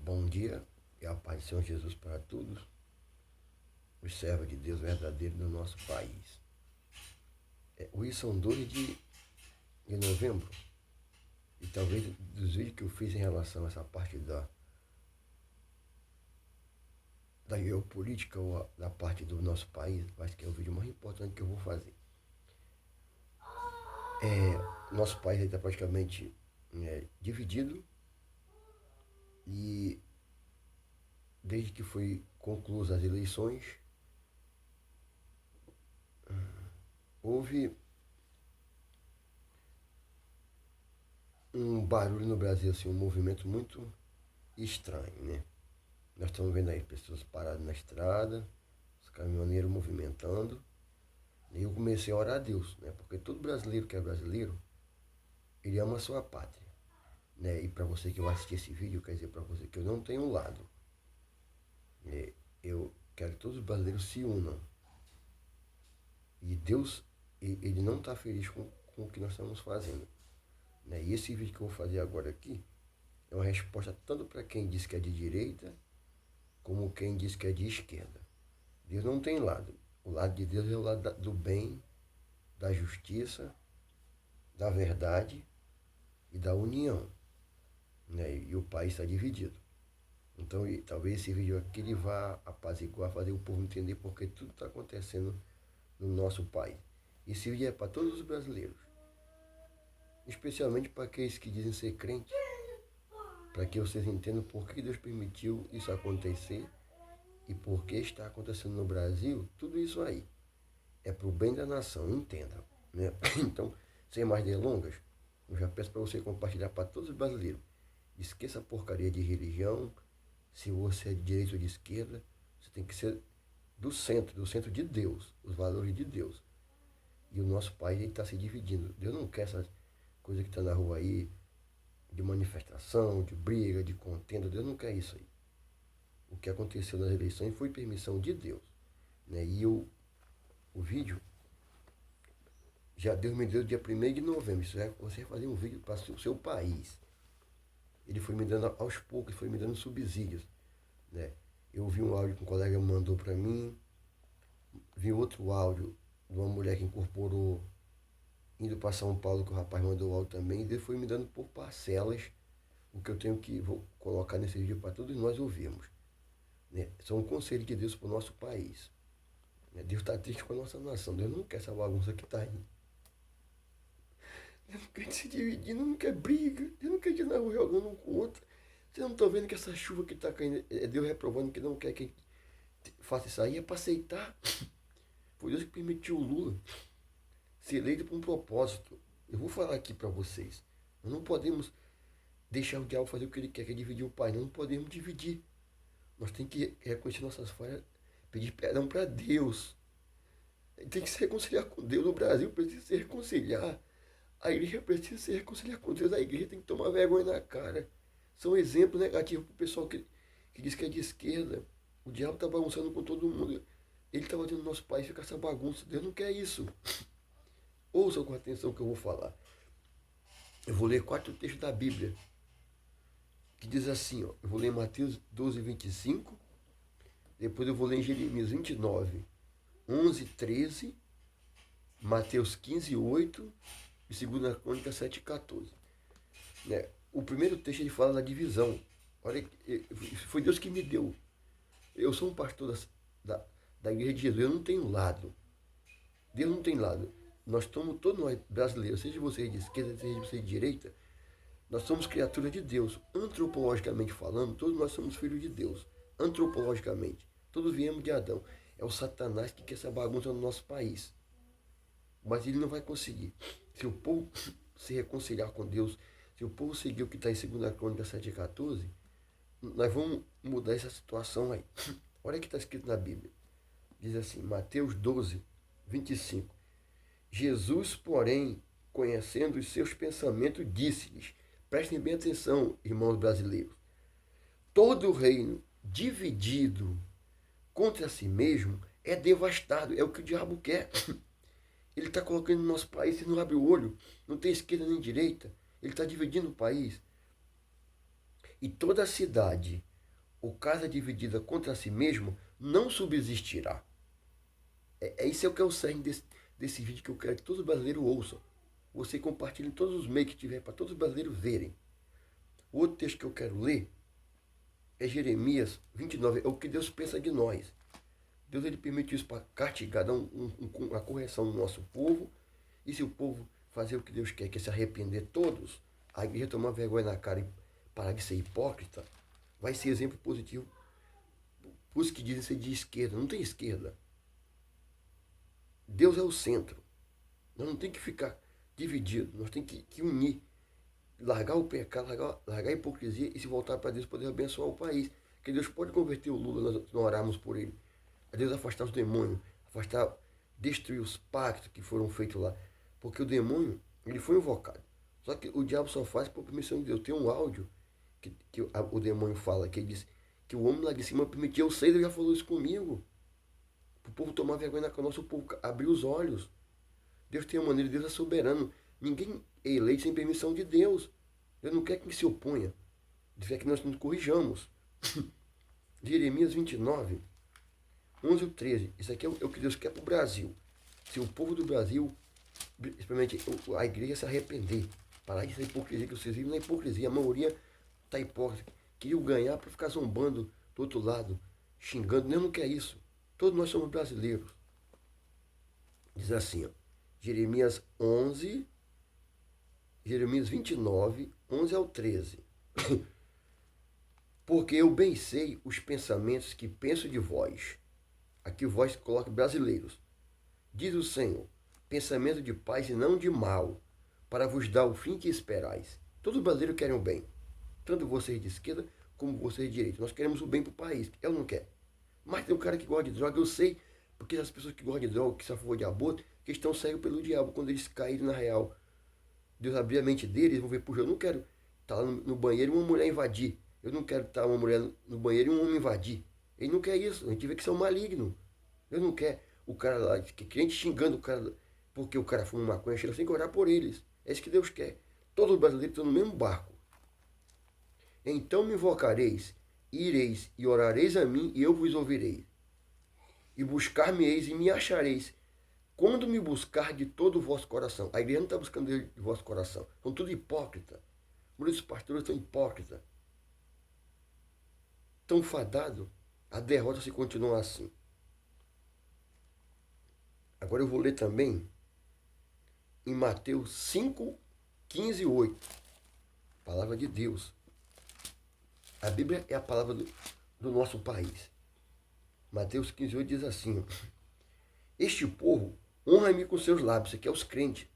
Bom dia e a paz do Senhor Jesus para todos, os servos de Deus verdadeiro no nosso país. Hoje são 12 de novembro e talvez dos vídeos que eu fiz em relação a essa parte da geopolítica ou da parte do nosso país, acho que é o vídeo mais importante que eu vou fazer. Nosso país está praticamente dividido e desde que foi concluídas as eleições, houve um barulho no Brasil, assim, um movimento muito estranho, né? Nós estamos vendo aí pessoas paradas na estrada, os caminhoneiros movimentando, e eu comecei a orar a Deus, né? Porque todo brasileiro que é brasileiro, ele ama a sua pátria, né? E para você que vai assistir esse vídeo, eu quero dizer para você que eu não tenho um lado. Eu quero que todos os brasileiros se unam. E Deus, ele não está feliz com o que nós estamos fazendo, né? E esse vídeo que eu vou fazer agora aqui é uma resposta tanto para quem diz que é de direita, como quem diz que é de esquerda. Deus não tem lado. O lado de Deus é o lado do bem, da justiça, da verdade e da união, né? E o país está dividido. Então, talvez esse vídeo aqui ele vá apaziguar, fazer o povo entender porque tudo está acontecendo no nosso país. Esse vídeo é para todos os brasileiros, especialmente para aqueles que dizem ser crentes, para que vocês entendam por que Deus permitiu isso acontecer e por que está acontecendo no Brasil. Tudo isso aí é para o bem da nação, entendam, né? Então, sem mais delongas, eu já peço para você compartilhar para todos os brasileiros. Esqueça a porcaria de religião. Se você é de direita ou de esquerda, você tem que ser do centro de Deus, os valores de Deus. E o nosso país está se dividindo. Deus não quer essas coisas que estão na rua aí, de manifestação, de briga, de contenda. Deus não quer isso aí. O que aconteceu nas eleições foi permissão de Deus, né? E o vídeo, já Deus me deu dia 1º de novembro. Isso é você fazer um vídeo para o seu país. Ele foi me dando aos poucos, foi me dando subsídios, né? Eu vi um áudio que um colega mandou para mim, vi outro áudio de uma mulher que incorporou indo para São Paulo, que o rapaz mandou áudio também, e ele foi me dando por parcelas o que eu tenho que vou colocar nesse vídeo para todos nós ouvirmos, né? São um conselho de Deus para o nosso país, né? Deus está triste com a nossa nação, Deus não quer essa bagunça que está aí. Deus não quer se dividir, não quer briga, Deus não quer ir na rua jogando um com o outro. Vocês não estão vendo que essa chuva que está caindo é Deus reprovando que não quer que faça isso aí? É para aceitar. Foi Deus que permitiu o Lula ser eleito por um propósito. Eu vou falar aqui para vocês. Nós não podemos deixar o diabo fazer o que ele quer, que é dividir o país. Nós não podemos dividir. Nós temos que reconhecer nossas falhas, pedir perdão para Deus. Tem que se reconciliar com Deus. O Brasil precisa se reconciliar. A igreja precisa se reconciliar com Deus. A igreja tem que tomar vergonha na cara. São exemplos negativos para o pessoal que diz que é de esquerda. O diabo está bagunçando com todo mundo. Ele está fazendo o nosso país ficar essa bagunça. Deus não quer isso. Ouçam com atenção o que eu vou falar. Eu vou ler 4 textos da Bíblia, que diz assim, ó. Eu vou ler Mateus 12, 25. Depois eu vou ler em Jeremias 29, 11, 13. Mateus 15, 8. E 2 Crônicas 7, 14. Né? O primeiro texto ele fala da divisão. Olha, foi Deus que me deu. Eu sou um pastor da igreja de Jesus. Eu não tenho lado. Deus não tem lado. Nós somos todos nós brasileiros, seja você de esquerda, seja você de direita, nós somos criaturas de Deus. Antropologicamente falando, todos nós somos filhos de Deus. Antropologicamente. Todos viemos de Adão. É o Satanás que quer essa bagunça no nosso país. Mas ele não vai conseguir. Se o povo se reconciliar com Deus, se o povo seguir o que está em 2 Crônicas 7 e 14, nós vamos mudar essa situação aí. Olha o que está escrito na Bíblia. Diz assim, Mateus 12, 25. Jesus, porém, conhecendo os seus pensamentos, disse-lhes, prestem bem atenção, irmãos brasileiros, todo reino dividido contra si mesmo é devastado, é o que o diabo quer. Ele está colocando no nosso país, você não abre o olho, não tem esquerda nem direita, ele está dividindo o país. E toda cidade ou casa dividida contra si mesmo não subsistirá. Isso é o que é o cerne desse vídeo que eu quero que todos os brasileiros ouçam. Você compartilha em todos os meios que tiver para todos os brasileiros verem. O outro texto que eu quero ler é Jeremias 29, é o que Deus pensa de nós. Deus ele permitiu isso para castigar, dar uma correção no nosso povo. E se o povo fazer o que Deus quer, que é se arrepender todos, a igreja tomar vergonha na cara e parar de ser hipócrita, vai ser exemplo positivo para os que dizem ser de esquerda. Não tem esquerda. Deus é o centro. Nós não tem que ficar dividido, nós temos que unir, largar o pecado, largar a hipocrisia e se voltar para Deus, poder abençoar o país. Que Deus pode converter o Lula, nós orarmos por ele. A Deus afastar os demônios, destruir os pactos que foram feitos lá. Porque o demônio, ele foi invocado. Só que o diabo só faz por permissão de Deus. Tem um áudio que o demônio fala, que ele diz que o homem lá de cima permitiu, eu sei, ele já falou isso comigo. Para o povo tomar vergonha na cara, nosso povo abrir os olhos. Deus tem uma maneira, Deus é soberano. Ninguém é eleito sem permissão de Deus. Deus não quer que se oponha. Deus quer que nós nos corrijamos. Jeremias 29, 11 e 13. Isso aqui é o que Deus quer para o Brasil. Se o povo do Brasil, principalmente a igreja, se arrepender, parar dessa hipocrisia que vocês vivem na hipocrisia. A maioria está hipócrita. Queriam ganhar para ficar zombando do outro lado, xingando. Deus não quer isso. Todos nós somos brasileiros. Diz assim, ó, Jeremias 29, 11 ao 13. Porque eu bem sei os pensamentos que penso de vós. Aqui vós coloca brasileiros. Diz o Senhor, pensamento de paz e não de mal, para vos dar o fim que esperais. Todos os brasileiros querem o bem. Tanto vocês de esquerda como vocês de direita. Nós queremos o bem para o país. Eu não quero. Mas tem um cara que gosta de droga, eu sei, porque as pessoas que gostam de droga, que são a favor de aborto, que estão cegos pelo diabo. Quando eles caírem na real, Deus abrir a mente deles, eles vão ver, puxa, eu não quero estar lá no banheiro e uma mulher invadir. Eu não quero estar uma mulher no banheiro e um homem invadir. Ele não quer isso. A gente vê que são malignos. Eu não quero o cara lá, que crente xingando o cara, porque o cara fuma maconha, chega sem orar por eles. É isso que Deus quer. Todos os brasileiros estão no mesmo barco. Então me invocareis, ireis e orareis a mim, e eu vos ouvirei. E buscar-me-eis e me achareis, quando me buscar de todo o vosso coração. A igreja não está buscando de vosso coração. São tudo hipócritas. Muitos pastores são hipócritas. Estão fadados a derrota se continuar assim. Agora eu vou ler também em Mateus 5, 15 e 8. Palavra de Deus. A Bíblia é a palavra do nosso país. Mateus 15, 8 diz assim: este povo honra-me com seus lábios, aqui é os crentes,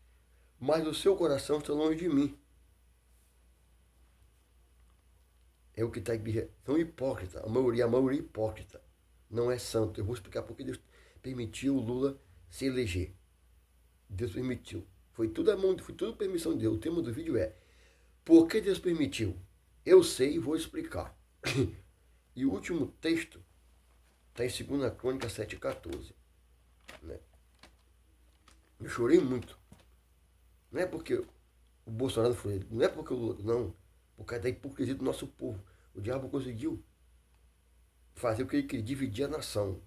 mas o seu coração está longe de mim. É o que está a igreja. São hipócritas, a maioria é hipócrita. Não é santo. Eu vou explicar porque Deus permitiu o Lula se eleger. Deus permitiu. Foi tudo permissão de Deus. O tema do vídeo é: por que Deus permitiu? Eu sei e vou explicar. E o último texto está em 2 Crônicas 7,14. Né? Eu chorei muito. Não é porque o Bolsonaro foi ele, não é porque o Lula, não. Por causa da hipocrisia do nosso povo. O diabo conseguiu fazer o que ele queria, dividir a nação.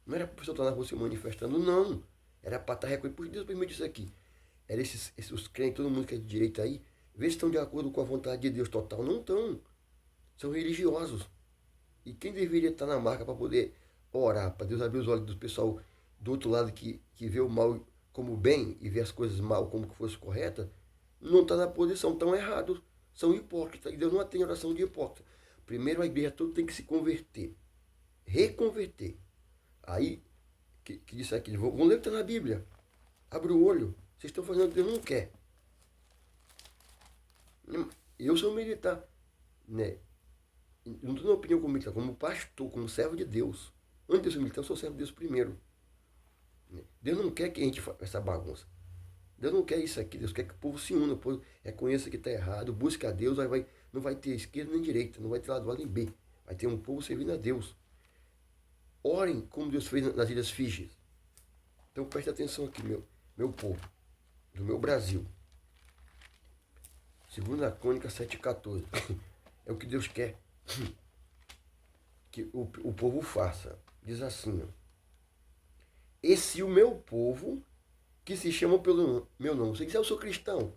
Não era para a pessoa estar na rua se manifestando, não. Era para estar recolhendo. Por que Deus permite isso aqui? Era os crentes, todo mundo que é de direita aí, vê se estão de acordo com a vontade de Deus total. Não estão. São religiosos. E quem deveria estar na marca para poder orar, para Deus abrir os olhos do pessoal do outro lado que vê o mal como bem e vê as coisas mal como que fosse correta, não está na posição, estão errados. São hipócritas. E Deus não atende oração de hipócrita. Primeiro a igreja toda tem que se converter. Reconverter. Aí, que disse aqui, vamos ler o que está na Bíblia. Abre o olho. Vocês estão fazendo o que Deus não quer. Eu sou militar. Né? Não estou na opinião como militar, como pastor, como servo de Deus. Antes de ser militar, eu sou servo de Deus primeiro. Deus não quer que a gente faça essa bagunça. Deus não quer isso aqui. Deus quer que o povo se una, o povo reconheça que está errado, busque a Deus, aí não vai ter esquerda nem direita, não vai ter lado A nem B. Vai ter um povo servindo a Deus. Orem como Deus fez nas Ilhas Fiji. Então preste atenção aqui, meu povo, do meu Brasil. 2 Crônicas 7,14. É o que Deus quer. que o povo faça. Diz assim, ó, esse o meu povo que se chama pelo meu nome. Você diz, eu sou cristão.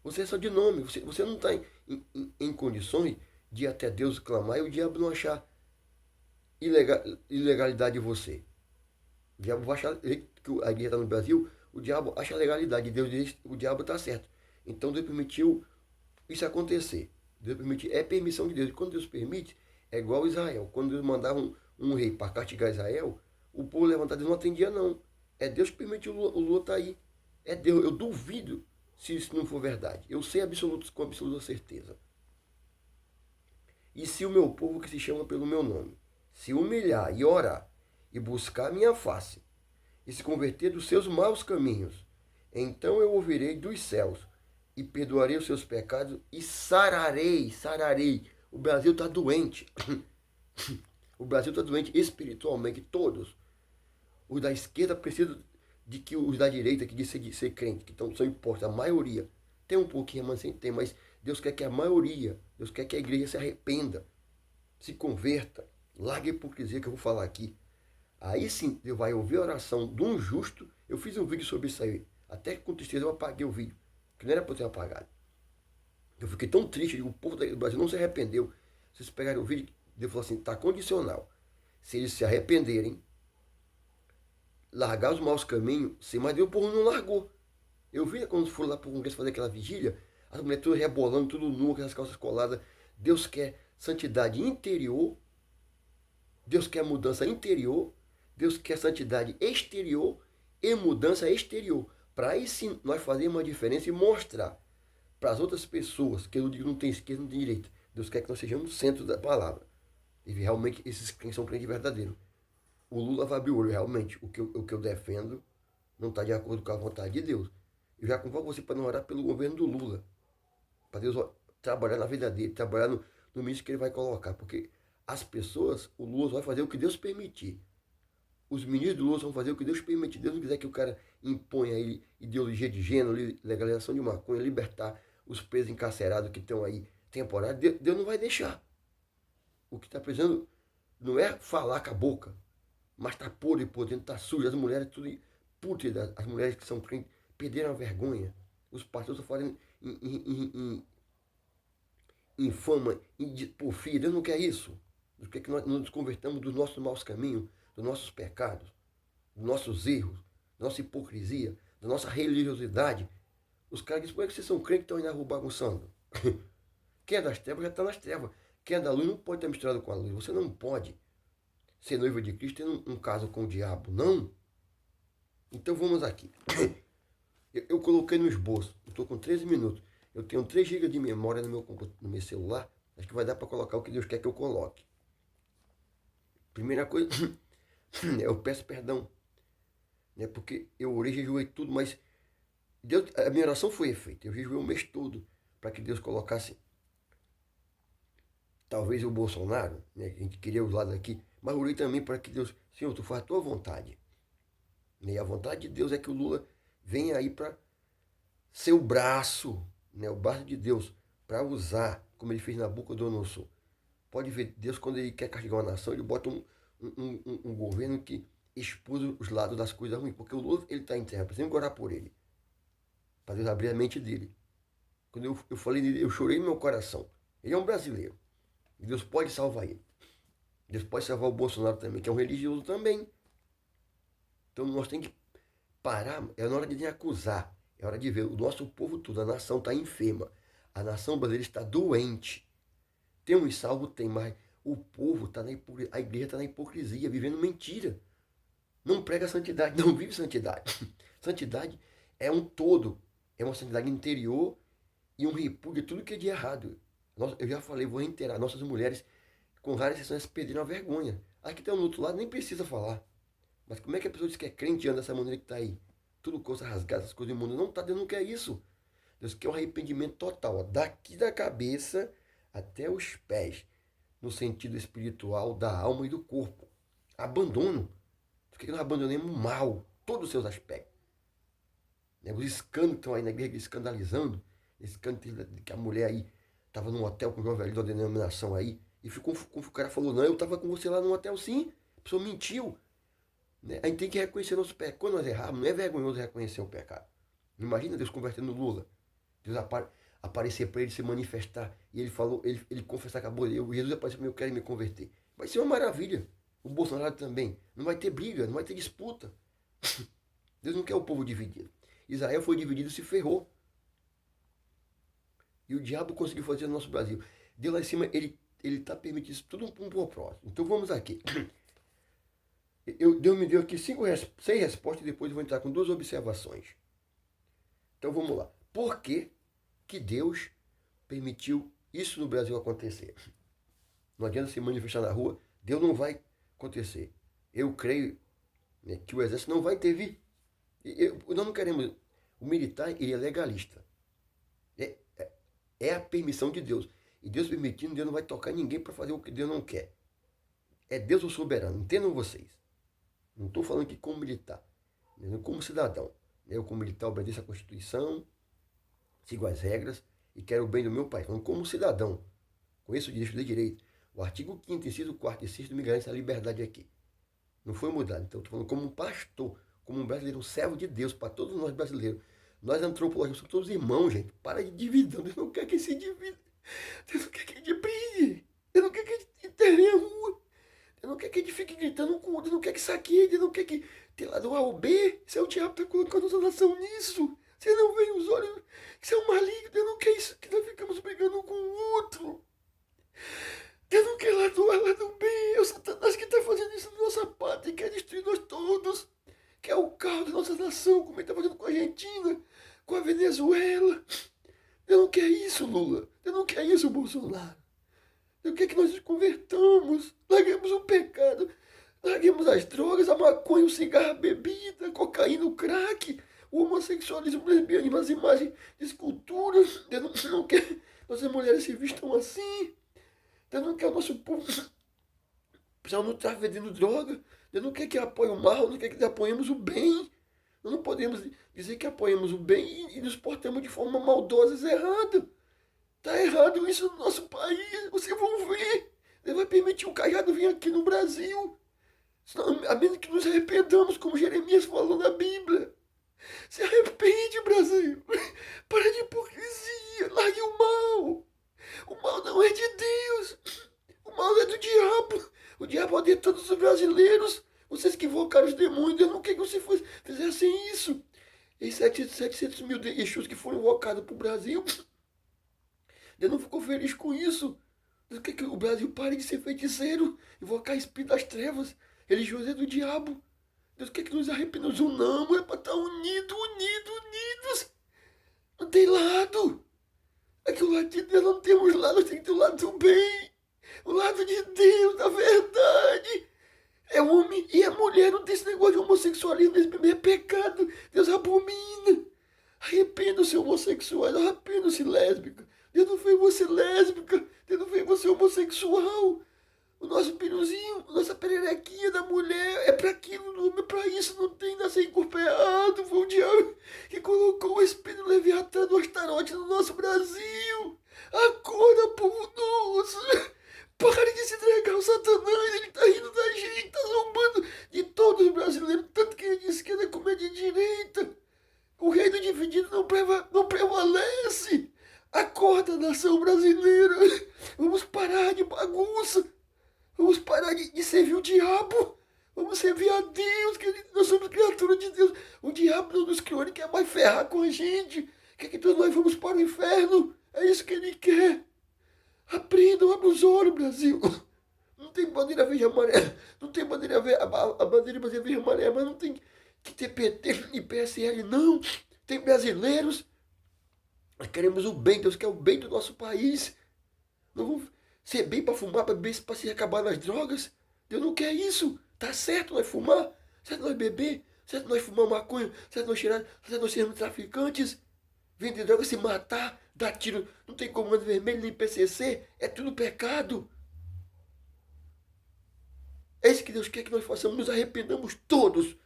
Você é só de nome. Você não está em condições de ir até Deus clamar e o diabo não achar ilegalidade em você. O diabo vai achar que a igreja está no Brasil, o diabo acha legalidade. Deus diz o diabo está certo. Então Deus permitiu isso acontecer. Deus permitiu, é permissão de Deus. E quando Deus permite, é igual Israel. Quando Deus mandava um rei para castigar Israel, o povo levantado não atendia, não. É Deus que permitiu o Lula estar aí. É Deus. Eu duvido se isso não for verdade. Eu sei com absoluta certeza. E se o meu povo que se chama pelo meu nome se humilhar e orar e buscar a minha face e se converter dos seus maus caminhos, então eu ouvirei dos céus e perdoarei os seus pecados e sararei. O Brasil está doente. O Brasil está doente espiritualmente, todos. Os da esquerda precisam de que os da direita, que dizem ser crente, que são impostos, a maioria. Tem um pouquinho, mas tem, mas Deus quer que a maioria, Deus quer que a igreja se arrependa, se converta, largue a hipocrisia que eu vou falar aqui. Aí sim, Deus vai ouvir a oração de um justo. Eu fiz um vídeo sobre isso aí. Até com tristeza eu apaguei o vídeo, que não era para eu ter apagado. Eu fiquei tão triste, o povo do Brasil não se arrependeu. Vocês pegaram o vídeo, Deus falou assim, está condicional. Se eles se arrependerem, largar os maus caminhos, sim, mas o povo não largou. Eu vi quando foram lá para o Congresso fazer aquela vigília, as mulheres todas rebolando, tudo nu, com as calças coladas. Deus quer santidade interior, Deus quer mudança interior, Deus quer santidade exterior e mudança exterior. Para aí sim nós fazermos uma diferença e mostrar para as outras pessoas que eu digo não tem esquerda, não tem direita. Deus quer que nós sejamos o centro da palavra. E realmente esses crentes são crentes verdadeiros. O Lula vai abrir o olho, realmente. O que eu defendo não está de acordo com a vontade de Deus. Eu já convoco você para não orar pelo governo do Lula. Para Deus trabalhar na vida dele, trabalhar no ministro que ele vai colocar. Porque as pessoas, o Lula vai fazer o que Deus permitir. Os ministros do Lula vão fazer o que Deus permitir. Deus não quiser que o cara imponha aí ideologia de gênero, legalização de maconha, libertar os presos encarcerados que estão aí temporários. Deus não vai deixar. O que está precisando não é falar com a boca, mas está podre por dentro, está sujo. As mulheres tudo pútridas, as mulheres que são crentes perderam a vergonha. Os pastores estão fazendo em fama, em porfia. Deus não quer isso. Deus quer que nós nos convertamos dos nossos maus caminhos, dos nossos pecados, dos nossos erros, da nossa hipocrisia, da nossa religiosidade. Os caras dizem, por que vocês são crentes que estão aí na rua bagunçando? Quem é das trevas já está nas trevas. Quem é da luz não pode estar misturado com a luz. Você não pode ser noiva de Cristo tendo um caso com o diabo, não. Então vamos aqui. Eu coloquei no esboço, eu estou com 13 minutos. Eu tenho 3 GB de memória no meu celular. Acho que vai dar para colocar o que Deus quer que eu coloque. Primeira coisa, eu peço perdão. Né, porque eu orei, jejuei tudo, mas Deus, a minha oração foi feita. Eu jejuei o mês todo para que Deus colocasse talvez o Bolsonaro, né, a gente queria os lados aqui, mas orei também para que Deus, Senhor, tu faz a tua vontade. E a vontade de Deus é que o Lula venha aí para ser o braço, né, o braço de Deus, para usar, como ele fez na Nabucodonosor. Pode ver, Deus, quando ele quer castigar uma nação, ele bota um governo que expôs os lados das coisas ruins. Porque o Lula, ele está em terra, precisamos orar por ele. Para Deus abrir a mente dele. Quando eu falei dele, eu chorei no meu coração. Ele é um brasileiro. E Deus pode salvar ele. Deus pode salvar o Bolsonaro também, que é um religioso também. Então nós temos que parar, é na hora de acusar. É hora de ver, o nosso povo todo, a nação está enferma. A nação brasileira está doente. Tem uns salvos, tem, mas o povo está na hipocrisia, a igreja está na hipocrisia, vivendo mentira. Não prega santidade, não vive santidade. Santidade é um todo, é uma santidade interior e um repúdio de tudo que é de errado. Eu já falei, vou reiterar, nossas mulheres, com raras exceções, perderam a vergonha. As que estão no outro lado nem precisa falar. Mas como é que a pessoa diz que é crente e anda dessa maneira que está aí? Tudo coisa rasgada, essas coisas imundas. Não está dando, não quer isso. Deus quer um arrependimento total, ó, daqui da cabeça até os pés, no sentido espiritual da alma e do corpo. Abandono. Por que nós abandonemos o mal, todos os seus aspectos? Né? Os escândalos que estão aí na igreja escandalizando, esse escândalo que a mulher aí estava num hotel com um jovem ali de uma denominação aí, E ficou, o cara falou, não, eu estava com você lá no hotel sim. A pessoa mentiu. Né? A gente tem que reconhecer nosso pecado. Quando nós erramos, não é vergonhoso reconhecer o pecado. Imagina Deus convertendo Lula. Deus aparecer para ele, se manifestar. E ele falou, ele confessar que acabou. Jesus apareceu para mim, eu quero me converter. Vai ser uma maravilha. O Bolsonaro também. Não vai ter briga, não vai ter disputa. Deus não quer o povo dividido. Israel foi dividido e se ferrou. E o diabo conseguiu fazer no nosso Brasil. Deus lá em cima, ele está permitindo isso tudo um propósito. Então vamos aqui. Deus me deu aqui 6 respostas e depois eu vou entrar com 2 observações. Então vamos lá. Por que Deus permitiu isso no Brasil acontecer? Não adianta se manifestar na rua, Deus não vai acontecer. Eu creio, né, que o exército não vai intervir. Nós não queremos. O militar, ele é legalista. É a permissão de Deus. E Deus permitindo, Deus não vai tocar ninguém para fazer o que Deus não quer. É Deus o soberano, entendam vocês. Não estou falando aqui como militar, como cidadão. Eu, como militar, obedeço à Constituição, sigo as regras e quero o bem do meu país. Falando como cidadão, conheço o direito de direito. O artigo 5º, inciso 4º e 6º me garante essa liberdade aqui. Não foi mudado. Então, estou falando como um pastor, como um brasileiro, um servo de Deus para todos nós brasileiros. Nós antropólogos somos todos irmãos, gente. Para de dividir. Deus não quer que se divida. Deus não quer que a gente brigue. Deus não quer que a gente enterre a rua. Deus não quer que a gente fique gritando com o outro. Deus não quer que saqueie. Deus não quer que tenha lá do A ou B. Se é o diabo que está colocando a nossa nação nisso. Você não vê os olhos. Isso é um maligno. Deus não quer isso. Que nós ficamos brigando com o outro. Deus não quer lá do A, lá do B. É o Satanás que está fazendo isso na nossa pátria e quer destruir nós todos. Que é o caos da nossa nação, como ele está fazendo com a Argentina, com a Venezuela. Deus não quer isso, Lula. Deus não quer isso, Bolsonaro. Deus quer que nós nos convertamos, larguemos o pecado, larguemos as drogas, a maconha, o cigarro, a bebida, a cocaína, o crack, o homossexualismo, o lesbianismo, as imagens de esculturas. Deus não quer que nossas mulheres se vistam assim. Deus não quer o nosso povo já não está vendendo droga. Deus não quer que apoie o mal, não quer que apoiemos o bem. Nós não podemos dizer que apoiamos o bem e nos portamos de forma maldosa, errada. Está errado isso no nosso país. Vocês vão ver. Ele vai permitir o caiado vir aqui no Brasil. Senão, a menos que nos arrependamos, como Jeremias falou na Bíblia. Se arrepende, Brasil. Para de hipocrisia. Largue o mal. O mal não é de Deus. O mal é do diabo. O diabo odeia todos os brasileiros. Vocês que invocaram os demônios, Deus não quer que vocês fizessem isso. E 700 mil Exus que foram invocados para o Brasil, Deus não ficou feliz com isso. Deus quer que o Brasil pare de ser feiticeiro, invocar espírito das trevas, religioso é do diabo. Deus quer que nos arrependamos. Unamos, é para estar unidos. Não tem lado. Aqui o lado de Deus não temos lado, nós temos que ter o lado do bem. O lado de Deus, da verdade. É o homem e a mulher, não tem esse negócio de homossexualismo, é pecado. Deus abomina. Arrependam-se homossexuais, arrependam-se lésbica. Deus não fez você lésbica, Deus não fez você homossexual. O nosso piruzinho, nossa pererequinha da mulher é para aquilo, não é para isso, não tem nascer incorporado. Foi o diabo que colocou o espírito leviatã do Astarote no nosso Brasil. Acorda, povo nosso. Pare de se entregar ao Satanás, ele tá rindo da gente, tá zombando de todos os brasileiros, tanto que é de esquerda como é de direita. O reino dividido não prevalece. Acorda, nação brasileira. Vamos parar de bagunça. Vamos parar de servir o diabo. Vamos servir a Deus, que nós somos criatura de Deus. O diabo não nos criou, ele quer mais ferrar com a gente. Quer que todos nós vamos para o inferno. É isso que ele quer. Aprendam, abra os olhos, Brasil. Não tem bandeira verde e amarela. Não tem bandeira verde, a bandeira verde e amarela, mas não tem que ter PT e PSL, não. Tem brasileiros. Nós queremos o bem, Deus quer o bem do nosso país. Não vamos ser bem para fumar, para beber, para se acabar nas drogas. Deus não quer isso. Tá certo nós fumar, certo nós beber, certo nós fumar maconha, certo nós cheirar, certo nós sermos traficantes. Vender droga, se matar, dar tiro, não tem comando vermelho nem PCC, é tudo pecado. É isso que Deus quer que nós façamos, nos arrependamos todos.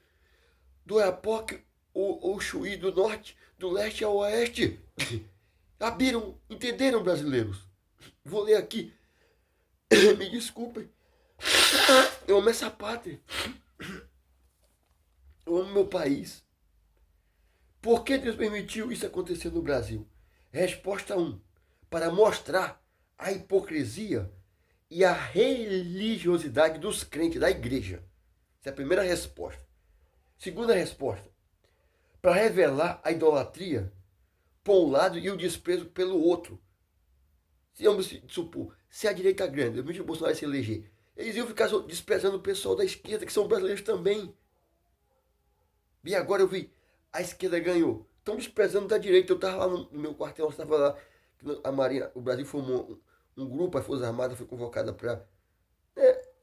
Do Oiapoque ou Chuí, do norte, do leste ao oeste. Abriram, entenderam, brasileiros? Vou ler aqui Me desculpem. Eu amo essa pátria. Eu amo meu país. Por que Deus permitiu isso acontecer no Brasil? Resposta 1. Para mostrar a hipocrisia e a religiosidade dos crentes da igreja. Essa é a primeira resposta. Segunda resposta. Para revelar a idolatria por um lado e o desprezo pelo outro. Se vamos supor, se a direita grande, o Michel Bolsonaro se eleger, eles iam ficar desprezando o pessoal da esquerda, que são brasileiros também. E agora eu vi, a esquerda ganhou. Estão desprezando da direita. Eu estava lá no meu quartel, estava lá, a Marinha, o Brasil formou um grupo, a Força Armada foi convocada para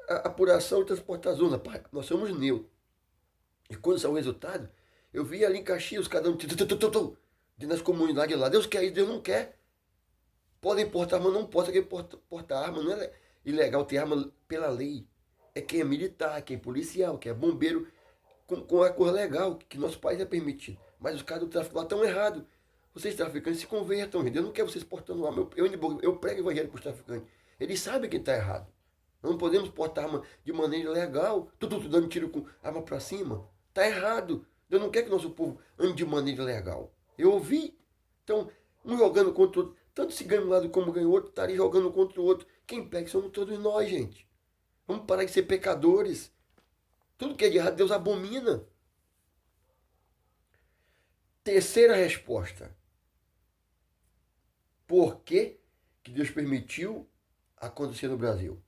a apuração e transportar a zona. Nós somos neutros. E quando saiu o resultado, eu vi ali em Caxias, cada um dentro das comunidades lá. Deus quer isso, Deus não quer. Podem portar arma, não pode. Quem portar arma não é ilegal ter arma pela lei. É quem é militar, quem é policial, quem é bombeiro, com a cor legal, que nosso país é permitido. Mas os caras do tráfico lá estão errados. Vocês traficantes se convertam, Deus não quer vocês portando arma. Eu prego evangelho para os traficantes. Eles sabem que está errado. Não podemos portar arma de maneira legal. Tudo dando tiro com arma para cima. Está errado. Deus não quer que nosso povo ande de maneira legal. Eu ouvi. Então, um jogando contra o outro. Tanto se ganha um lado como ganha o outro, estaria jogando contra o outro. Quem pega somos todos nós, gente. Vamos parar de ser pecadores. Tudo que é de errado, Deus abomina. Terceira resposta. Por que Deus permitiu acontecer no Brasil?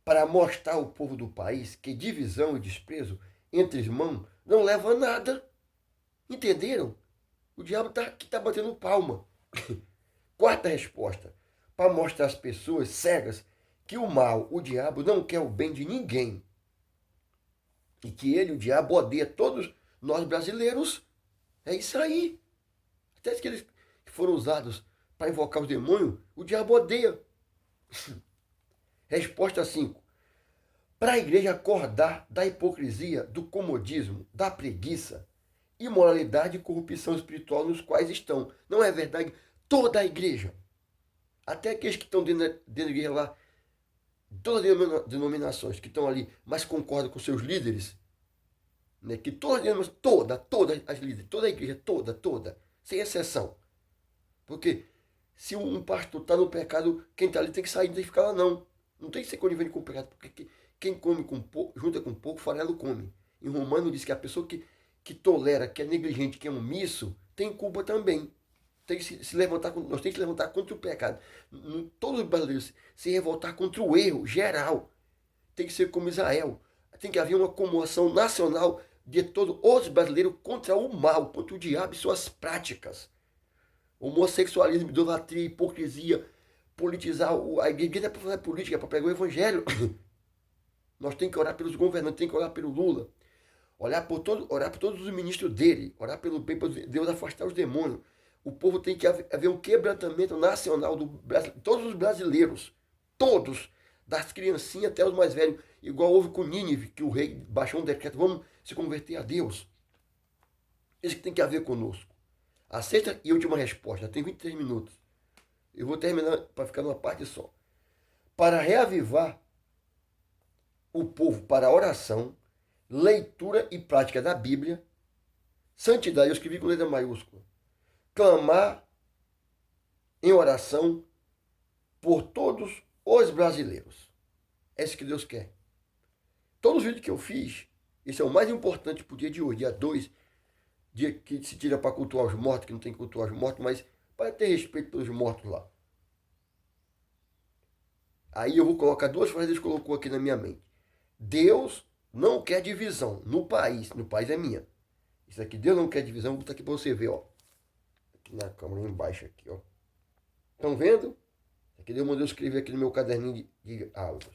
Para mostrar ao povo do país que divisão e desprezo entre irmãos não leva a nada. Entenderam? O diabo tá batendo palma. Quarta resposta. Para mostrar às pessoas cegas que o mal, o diabo, não quer o bem de ninguém. E que ele, o diabo, odeia todos nós brasileiros. É isso aí. Até aqueles que foram usados para invocar os demônios, o diabo odeia. Resposta 5. Para a igreja acordar da hipocrisia, do comodismo, da preguiça, imoralidade e corrupção espiritual nos quais estão. Não é verdade? Toda a igreja. Até aqueles que estão dentro da igreja lá, todas as denominações que estão ali, mas concordam com seus líderes, né, que todas as líderes, toda a igreja, toda, sem exceção. Porque se um pastor está no pecado, quem está ali tem que sair, não tem que ficar lá não. Não tem que ser conivente com o pecado, porque quem come com pouco, junta com pouco, farelo come. Em Romano diz que a pessoa que tolera, que é negligente, que é omisso, tem culpa também. Tem que se levantar, nós temos que se levantar contra o pecado. Todos os brasileiros se revoltar contra o erro geral. Tem que ser como Israel. Tem que haver uma comoção nacional de todos os brasileiros contra o mal, contra o diabo e suas práticas. Homossexualismo, idolatria, hipocrisia, politizar a igreja é para fazer política, é para pregar o evangelho. Nós temos que orar pelos governantes, temos que orar pelo Lula. Orar por todos os ministros dele, orar pelo bem, para Deus afastar os demônios. O povo tem que haver um quebrantamento nacional de todos os brasileiros. Todos. Das criancinhas até os mais velhos. Igual houve com Nínive, que o rei baixou um decreto. Vamos se converter a Deus. Isso que tem que haver conosco. A sexta e última resposta. Tem 23 minutos. Eu vou terminar para ficar numa parte só. Para reavivar o povo para a oração, leitura e prática da Bíblia, santidade, eu escrevi com letra maiúscula, clamar em oração por todos os brasileiros. É isso que Deus quer. Todos os vídeos que eu fiz, esse é o mais importante para o dia de hoje, dia 2, dia que se tira para cultuar os mortos, que não tem que cultuar os mortos, mas para ter respeito pelos mortos lá. Aí eu vou colocar duas frases que Deus colocou aqui na minha mente. Deus não quer divisão no país é minha. Isso aqui, Deus não quer divisão, vou botar aqui para você ver, ó. Aqui na câmera embaixo aqui, ó. Estão vendo? Aqui Deus mandou escrever aqui no meu caderninho de aulas.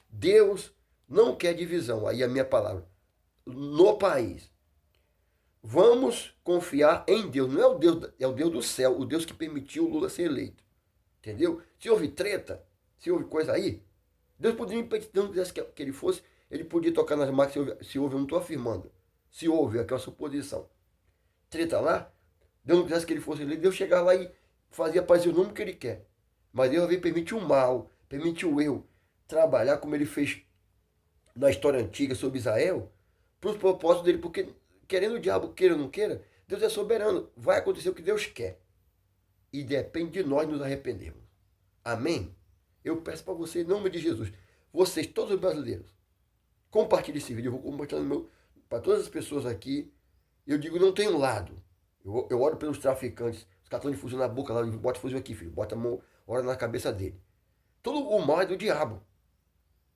Deus não quer divisão, aí é a minha palavra, no país. Vamos confiar em Deus, não é o Deus do céu, o Deus que permitiu o Lula ser eleito. Entendeu? Se houve treta, se houve coisa aí, Deus poderia impedir, se Deus não quisesse que ele fosse, ele podia tocar nas máquinas, se houve, eu não estou afirmando. Se houve, aquela suposição. Treta lá, Deus não quisesse que ele fosse eleito, Deus chegar lá e fazia aparecer o nome que ele quer. Mas Deus veio permitir o mal, permitir o erro. trabalhar como ele fez na história antiga sobre Israel, para os propósitos dele, porque querendo o diabo, queira ou não queira, Deus é soberano. Vai acontecer o que Deus quer. E depende de nós nos arrependermos. Amém? Eu peço para você, em nome de Jesus, vocês, todos os brasileiros, compartilhem esse vídeo. Eu vou compartilhar para todas as pessoas aqui. Eu digo, não tem um lado. Eu oro pelos traficantes. Os caras estão de fuzil na boca lá, bota fuzil aqui, filho. Bota a mão, ora na cabeça dele. Todo o mal é do diabo.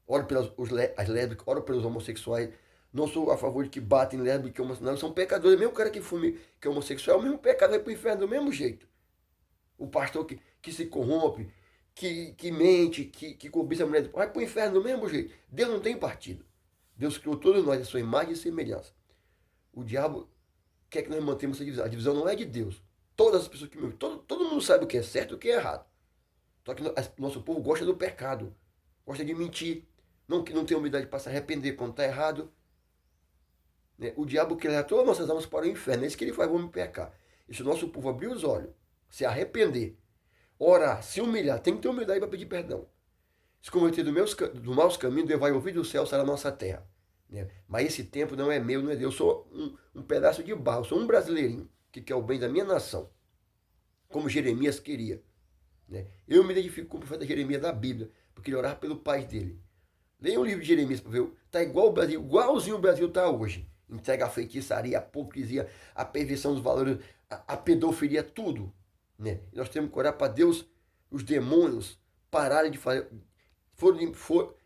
Oro pelas as lésbicas, oro pelos homossexuais. Não sou a favor de que batem lésbicas, que homossexuais. São pecadores. Mesmo o cara que fume, que é homossexual, é o mesmo pecado, vai para o inferno do mesmo jeito. O pastor que se corrompe, que mente, que cobiça a mulher, vai para o inferno do mesmo jeito. Deus não tem partido. Deus criou todos nós a sua imagem e semelhança. O diabo quer que nós mantemos essa divisão. A divisão não é de Deus. Todas as pessoas que me ouvem, todo mundo sabe o que é certo e o que é errado. Só que nosso povo gosta do pecado, gosta de mentir, não tem humildade para se arrepender quando está errado. Né? O diabo quer levar todas as nossas almas para o inferno. É isso que ele faz, vamos pecar. E se o nosso povo abrir os olhos, se arrepender, orar, se humilhar, tem que ter humildade para pedir perdão. Se converter do maus caminhos, Deus vai ouvir do céu, será a nossa terra. Né? Mas esse tempo não é meu, não é Deus. Eu sou um pedaço de barro, sou um brasileirinho que quer o bem da minha nação, como Jeremias queria. Né? Eu me identifico com o profeta Jeremias da Bíblia, porque ele orava pelo pai dele. Leia o livro de Jeremias para ver. Está igual o Brasil, igualzinho o Brasil está hoje. Entrega a feitiçaria, a hipocrisia, a perversão dos valores, a pedofilia, tudo. Né? E nós temos que orar para Deus, os demônios, pararem de fazer,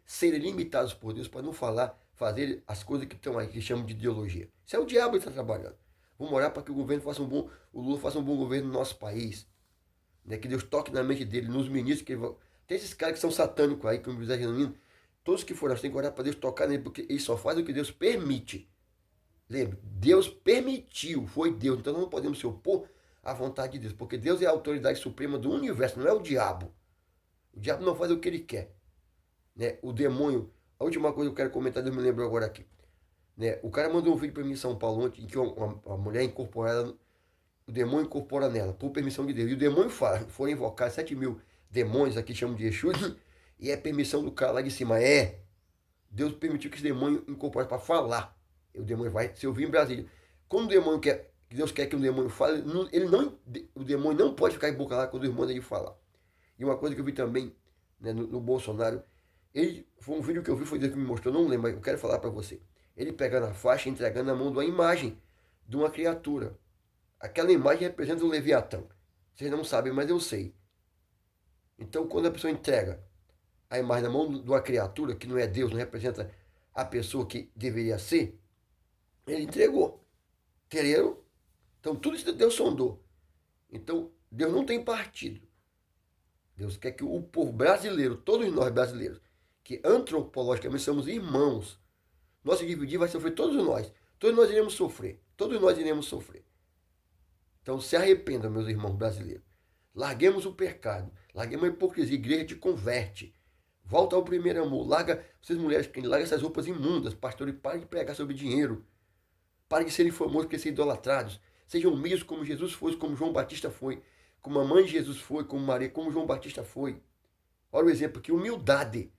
serem limitados por Deus, para não fazer as coisas que estão aí, que chamam de ideologia. Isso é o diabo que está trabalhando. Vamos orar para que o governo faça o Lula faça um bom governo no nosso país. Né? Que Deus toque na mente dele, nos ministros. Tem esses caras que são satânicos aí, como o José Genuíno. Todos que forem, nós temos que orar para Deus tocar nele, porque ele só faz o que Deus permite. Lembre, Deus permitiu, foi Deus. Então não podemos se opor à vontade de Deus, porque Deus é a autoridade suprema do universo, não é o diabo. O diabo não faz o que ele quer. Né? O demônio, a última coisa que eu quero comentar, Deus me lembrou agora aqui. Né? O cara mandou um vídeo para mim em São Paulo ontem, em que uma mulher incorporada, o demônio incorpora nela, por permissão de Deus. E o demônio fala, foram invocar 7.000 demônios, aqui chamam de Exu, e é permissão do cara lá de cima. Deus permitiu que esse demônio incorpore para falar. E o demônio vai se ouvir em Brasília. Quando o demônio quer, Deus quer que o demônio fale, o demônio não pode ficar em boca lá quando o irmão dele falar. E uma coisa que eu vi também, né, no Bolsonaro, foi um vídeo que eu vi, foi Deus que me mostrou, não lembro, mas eu quero falar para você. Ele pegando a faixa e entregando na mão de uma imagem de uma criatura. Aquela imagem representa o Leviatã. Vocês não sabem, mas eu sei. Então, quando a pessoa entrega a imagem na mão de uma criatura, que não é Deus, não representa a pessoa que deveria ser, ele entregou. Entenderam? Então, tudo isso Deus sondou. Então, Deus não tem partido. Deus quer que o povo brasileiro, todos nós brasileiros, que antropologicamente somos irmãos, nós se dividir vai sofrer todos nós. Todos nós iremos sofrer. Todos nós iremos sofrer. Então se arrependam, meus irmãos brasileiros. Larguemos o pecado. Larguemos a hipocrisia. A igreja te converte. Volta ao primeiro amor. Vocês mulheres, larga essas roupas imundas. Pastores, parem de pregar sobre dinheiro. Parem de serem famosos, porque serem idolatrados. Sejam humildes como Jesus foi, como João Batista foi. Como a mãe de Jesus foi, como Maria, como João Batista foi. Olha o exemplo aqui, humildade.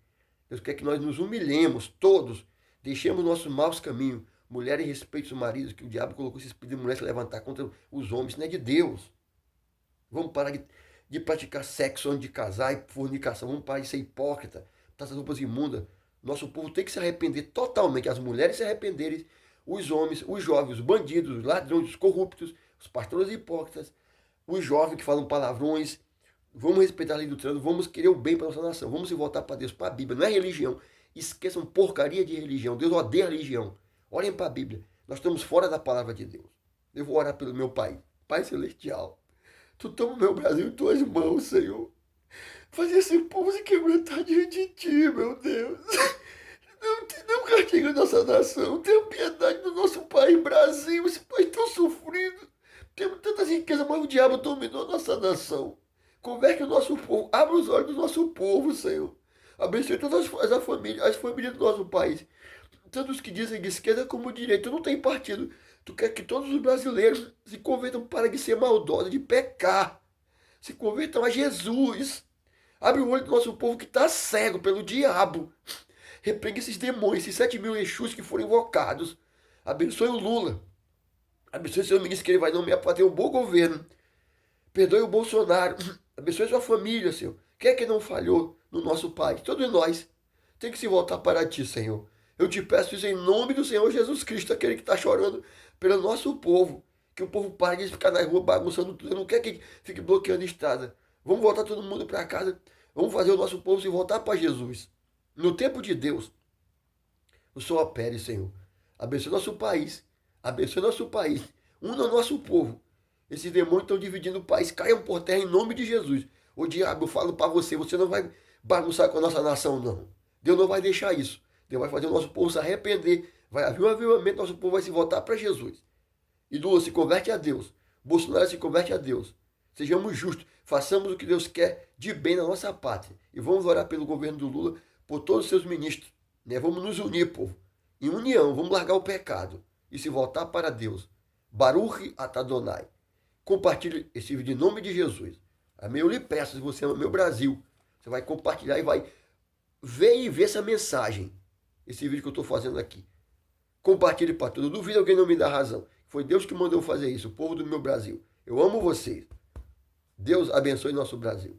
Deus quer que nós nos humilhemos, todos. Deixemos nossos maus caminhos. Mulheres respeitem os maridos, que o diabo colocou esse espírito de mulher se levantar contra os homens. Isso não é de Deus. Vamos parar de praticar sexo antes de casar e fornicação. Vamos parar de ser hipócrita, botar essas roupas imundas. Nosso povo tem que se arrepender totalmente. As mulheres se arrependerem, os homens, os jovens, os bandidos, os ladrões, os corruptos, os pastores hipócritas, os jovens que falam palavrões. Vamos respeitar a lei do trânsito, vamos querer o bem para a nossa nação. Vamos se voltar para Deus, para a Bíblia. Não é religião. Esqueçam porcaria de religião. Deus odeia a religião. Olhem para a Bíblia. Nós estamos fora da palavra de Deus. Eu vou orar pelo meu Pai. Pai Celestial. Tu toma o meu Brasil em tuas mãos, Senhor. Faz esse povo se quebrantar diante de ti, meu Deus. Não castiga a nossa nação. Tenha piedade do nosso país, Brasil. Esse país tão sofrido. Temos tantas riquezas, mas o diabo dominou a nossa nação. Converte o nosso povo. Abra os olhos do nosso povo, Senhor. Abençoe todas as famílias do nosso país. Tanto os que dizem de esquerda como de direita. Tu não tem partido. Tu quer que todos os brasileiros se convertam para de ser maldosos, de pecar. Se convertam a Jesus. Abre o olho do nosso povo que está cego pelo diabo. Repreende esses demônios, esses 7.000 Exus que foram invocados. Abençoe o Lula. Abençoe seu ministro que ele vai nomear para ter um bom governo. Perdoe o Bolsonaro. Abençoe sua família, Senhor. Quem é que não falhou no nosso país? Todos nós. Tem que se voltar para ti, Senhor. Eu te peço isso em nome do Senhor Jesus Cristo, aquele que está chorando pelo nosso povo. Que o povo pare de ficar na rua bagunçando tudo. Eu não quero que fique bloqueando a estrada. Vamos voltar todo mundo para casa. Vamos fazer o nosso povo se voltar para Jesus. No tempo de Deus, o Senhor opere, Senhor. Abençoe nosso país. Abençoe nosso país. Una o nosso povo. Esses demônios estão dividindo o país. Caiam por terra em nome de Jesus. O diabo, eu falo para você, você não vai bagunçar com a nossa nação, não. Deus não vai deixar isso. Deus vai fazer o nosso povo se arrepender. Vai haver um avivamento, nosso povo vai se voltar para Jesus. E Lula se converte a Deus. Bolsonaro se converte a Deus. Sejamos justos. Façamos o que Deus quer de bem na nossa pátria. E vamos orar pelo governo do Lula, por todos os seus ministros. Né? Vamos nos unir, povo. Em união, vamos largar o pecado e se voltar para Deus. Baruch Atadonai. Compartilhe esse vídeo em nome de Jesus. Amém? Eu lhe peço, se você ama meu Brasil, você vai compartilhar e vai ver essa mensagem. Esse vídeo que eu estou fazendo aqui. Compartilhe para todos. Duvido alguém não me dar razão. Foi Deus que mandou fazer isso, o povo do meu Brasil. Eu amo vocês. Deus abençoe nosso Brasil.